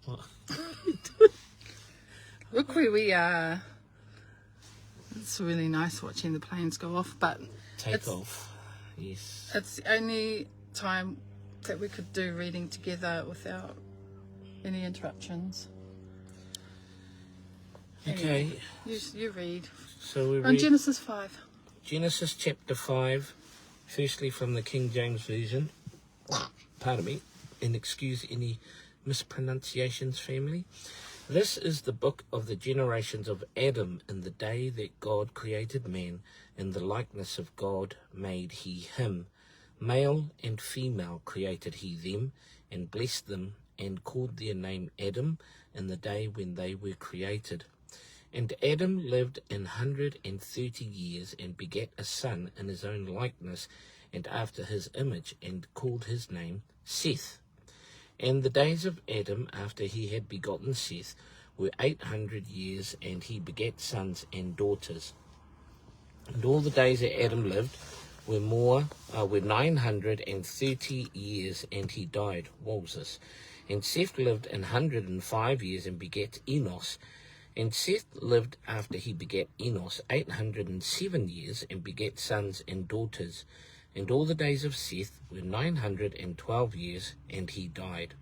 What? Look where we are. It's really nice watching the planes go off, but Take off. Yes. it's the only time that we could do reading together without any interruptions. Okay. You read. So we On read Genesis 5. Genesis chapter 5, firstly from the King James Version. Pardon me, and excuse any mispronunciations, family. This is the book of the generations of Adam in the day that God created man. In the likeness of God made he him. Male and female created he them, and blessed them, and called their name Adam in the day when they were created. And Adam lived 130 years, and begat a son in his own likeness, and after his image, and called his name Seth. And the days of Adam, after he had begotten Seth, were 800 years, and he begat sons and daughters. And all the days that Adam lived were 930 years, and he died. Moses. And Seth lived 105 years, and begat Enos. And Seth lived after he begat Enos 807 years, and begat sons and daughters. And all the days of Seth were 912 years, and he died.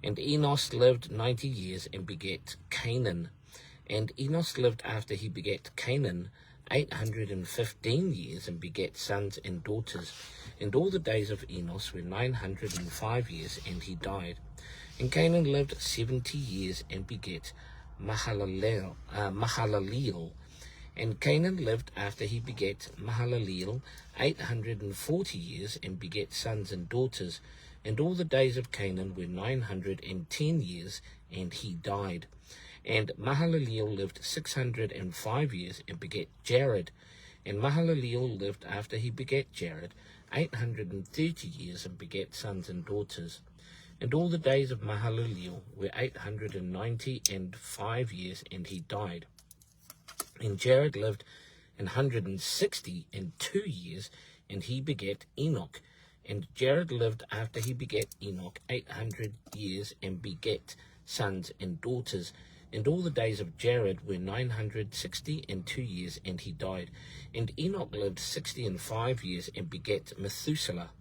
And Enos lived 90 years, and begat Canaan. And Enos lived after he begat Canaan 815 years, and begat sons and daughters. And all the days of Enos were 905 years, and he died. And Canaan lived 70 years, and begat Mahalaleel. And Canaan lived after he begat Mahalaleel 840 years, and begat sons and daughters. And all the days of Canaan were 910 years, and he died. And Mahalaleel lived 605 years, and begat Jared. And Mahalaleel lived after he begat Jared 830 years, and begat sons and daughters. And all the days of Mahalaleel were 895 years, and he died. And Jared lived 162 years, and he begat Enoch. And Jared lived after he begat Enoch 800 years, and begat sons and daughters. And all the days of Jared were 962 years, and he died. And Enoch lived 65 years, and begat Methuselah.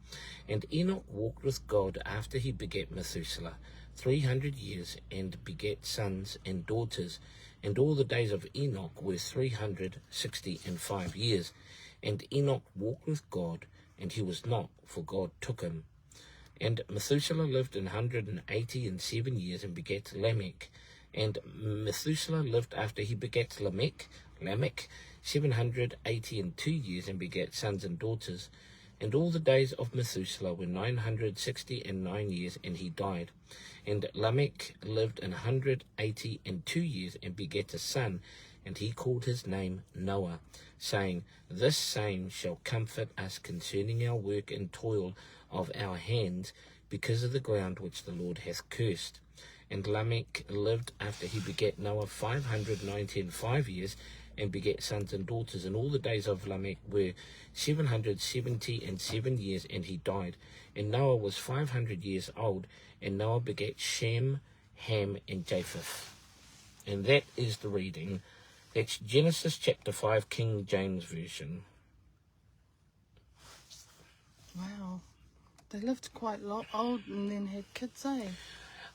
And Enoch walked with God after he begat Methuselah 300 years, and begat sons and daughters. And all the days of Enoch were 365 years. And Enoch walked with God, and he was not, for God took him. And Methuselah lived 187 years, and begat Lamech. And Methuselah lived after he begat Lamech 782 years, and begat sons and daughters. And all the days of Methuselah were 969 years, and he died. And Lamech lived 182 years, and begat a son, and he called his name Noah, saying, This same shall comfort us concerning our work and toil of our hands, because of the ground which the Lord hath cursed. And Lamech lived after he begat Noah 595 years, and begat sons and daughters. And all the days of Lamech were 777 years, and he died. And Noah was 500 years old, and Noah begat Shem, Ham, and Japheth. And that is the reading. That's Genesis chapter 5, King James Version. Wow. They lived quite old and then had kids, eh?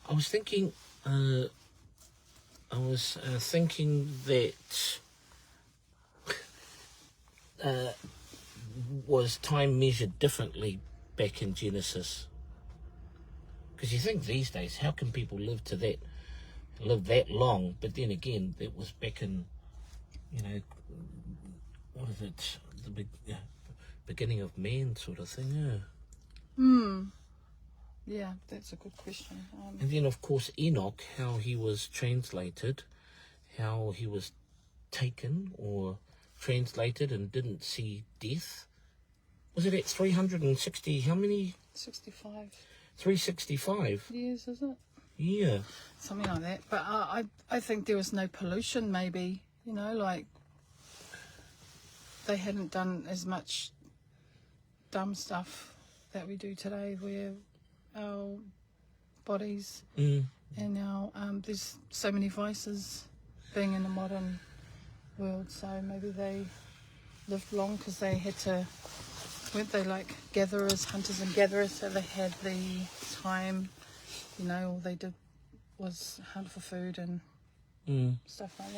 I was thinking that was time measured differently back in Genesis? Because you think these days, how can people live that long? But then again, that was back in, what is it, the beginning of man sort of thing. Yeah, that's a good question. And then, of course, Enoch, how he was translated, how he was taken or translated and didn't see death. Was it at 360, how many? 65 365. years, is it? Yeah. Something like that. But I think there was no pollution, maybe. Like they hadn't done as much dumb stuff that we do today, where our bodies. Mm. And now there's so many vices being in the modern world, so maybe they lived long because they had to, weren't they like gatherers, hunters and gatherers, so they had the time, all they did was hunt for food and stuff like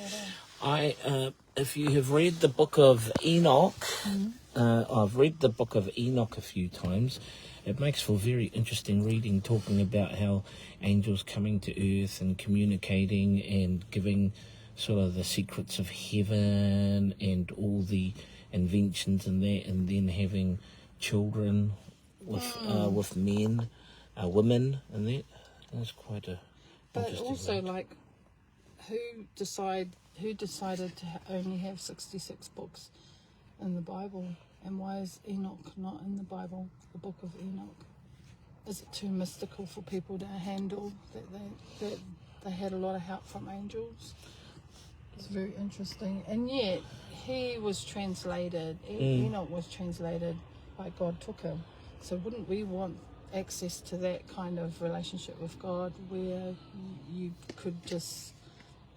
that. If you have read the book of Enoch, I've read the book of Enoch a few times. It makes for very interesting reading, talking about how angels coming to earth and communicating and giving sort of the secrets of heaven and all the inventions and that, and then having children with men, women, and that. That's quite a. But also, read. Like, who decided to only have 66 books in the Bible, and why is Enoch not in the Bible, the book of Enoch? Is it too mystical for people to handle, that they had a lot of help from angels? It's very interesting. And yet he was translated, Enoch was translated by God took him. So wouldn't we want access to that kind of relationship with God where you could just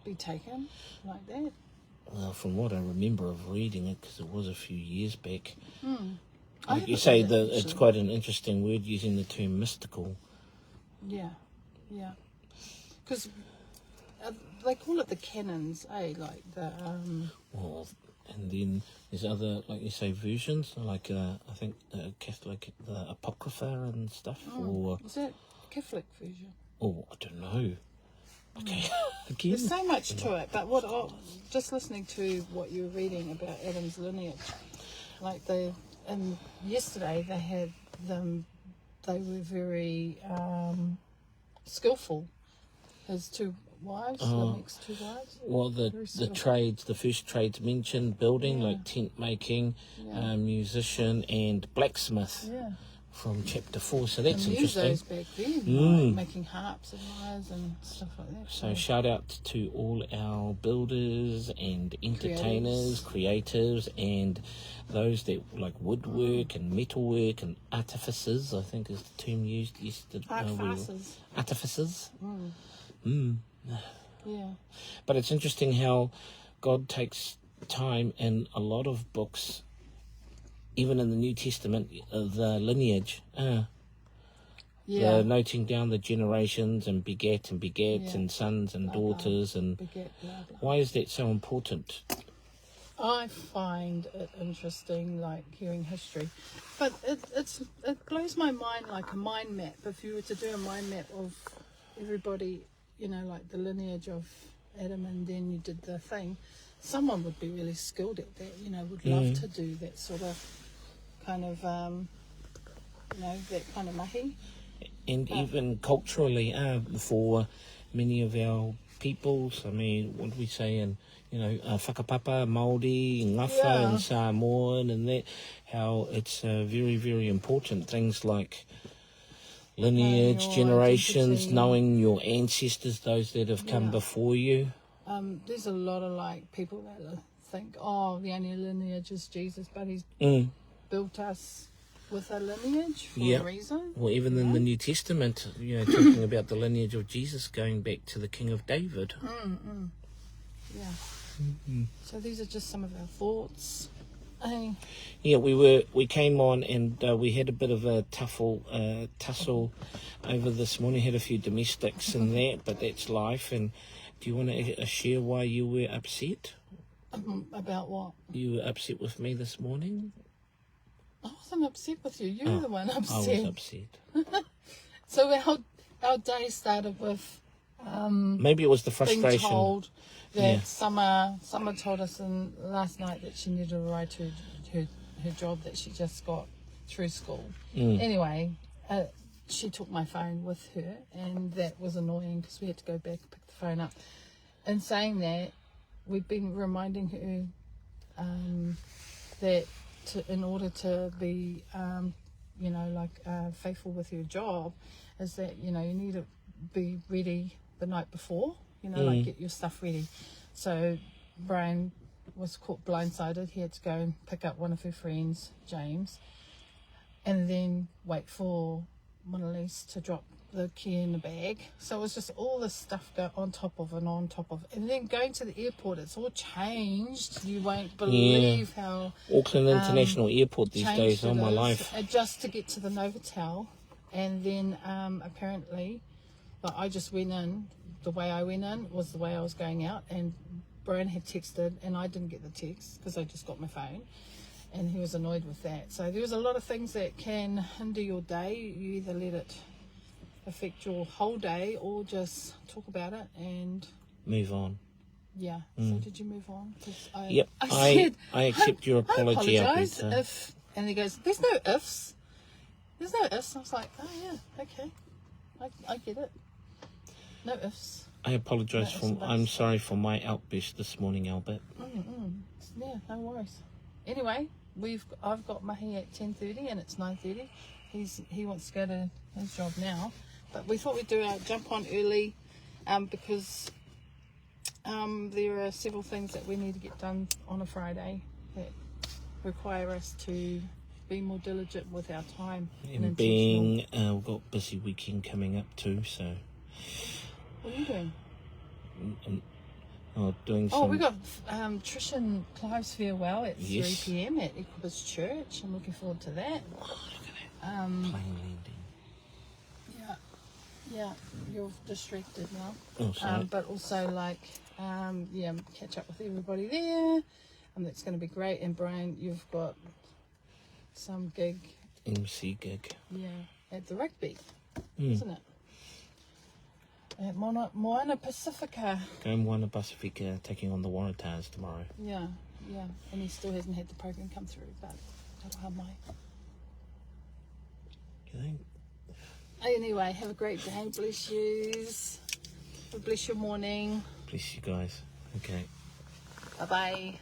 be taken like that? Well, from what I remember of reading it, because it was a few years back, I like you say, it's quite an interesting word, using the term mystical. Yeah. Because they call it the canons, like the... Well, and then there's other, like you say, versions, like I think Catholic, the Apocrypha and stuff, or... Is that Catholic version? Oh, I don't know. Okay, again. There's so much to it, but just listening to what you were reading about Adam's lineage, like and yesterday they had them, they were very skillful. His two wives, Lamech's two wives. Well, the trades, the first trades mentioned, building, like tent making, musician and blacksmith. Yeah. From chapter 4, so that's interesting. Those back then, like making harps and lyres and stuff like that. So shout out to all our builders and entertainers, creators, and those that like woodwork and metalwork and artificers, I think is the term used yesterday. Artificers. Yeah. But it's interesting how God takes time in a lot of books, even in the New Testament, the lineage, the noting down the generations and begat and sons and daughters, and beget, blah, blah. Why is that so important? I find it interesting, like hearing history, but it blows my mind like a mind map. If you were to do a mind map of everybody, like the lineage of Adam, and then you did the thing, someone would be really skilled at that. Would love to do that sort of kind of, that kind of mahi. And even culturally, for many of our peoples, I mean, what do we say in, whakapapa, Māori, Ngawha and Samoan and that, how it's very, very important. Things like lineage, generations, identity. Knowing your ancestors, those that have come before you. There's a lot of like people that think, the only lineage is Jesus, but he's built us with a lineage for a reason. Well, even in the New Testament, talking about the lineage of Jesus going back to the King of David. Yeah. So these are just some of our thoughts. Yeah, we came on and we had a bit of a tussle over this morning. Had a few domestics and that, but that's life. And do you want to share why you were upset? About what? You were upset with me this morning? I wasn't upset with you. You were the one upset. I was upset. So our day started with maybe it was the frustration. Being told that Summer told us last night that she needed to write her job that she just got through school. Anyway, she took my phone with her, and that was annoying because we had to go back and pick the phone up. And saying that, we've been reminding her that in order to be, faithful with your job, is that, you need to be ready the night before, like get your stuff ready. So Brian was caught blindsided. He had to go and pick up one of her friends, James, and then wait for Mondelez to drop the key in the bag. So it was just all this stuff go on top of and on top of. And then going to the airport, it's all changed. You won't believe how Auckland International Airport these changed days, it oh my is. life. Just to get to the Novotel. And then apparently, like, I just went in. The way I went in was the way I was going out. And Brian had texted, and I didn't get the text because I just got my phone. And he was annoyed with that. So there was a lot of things that can hinder your day. You either let it affect your whole day or just talk about it and Move on. yeah. So did you move on? 'Cause Yep, I accept your apology, I apologise Alberta. if, and he goes, there's no ifs. There's no ifs. And I was like, oh yeah, okay. I get it. No ifs. I apologise No, for. it's I'm nice. sorry for my outburst this morning, Albert. Yeah, no worries. Anyway, I've got Mahi at 10:30 and it's 9:30. He wants to go to his job now, but we thought we'd do our jump on early, because there are several things that we need to get done on a Friday that require us to be more diligent with our time and And intentional. being, we've got busy weekend coming up too, so What are you doing? doing some. Oh, we got Trish and Clive's farewell at Yes. 3 p.m. at Equibus Church. I'm looking forward to that. Plane landing. Yeah, you're distracted now. Oh, sorry. But also catch up with everybody there. That's going to be great. And Brian, you've got some gig, MC gig. at the rugby, isn't it? At Moana Pacifica. Going Moana Pacifica, taking on the Waratahs tomorrow. Yeah. And he still hasn't had the program come through, but that'll have my. Okay. Anyway, have a great day. Bless yous. Bless your morning. Bless you guys. Okay. Bye bye.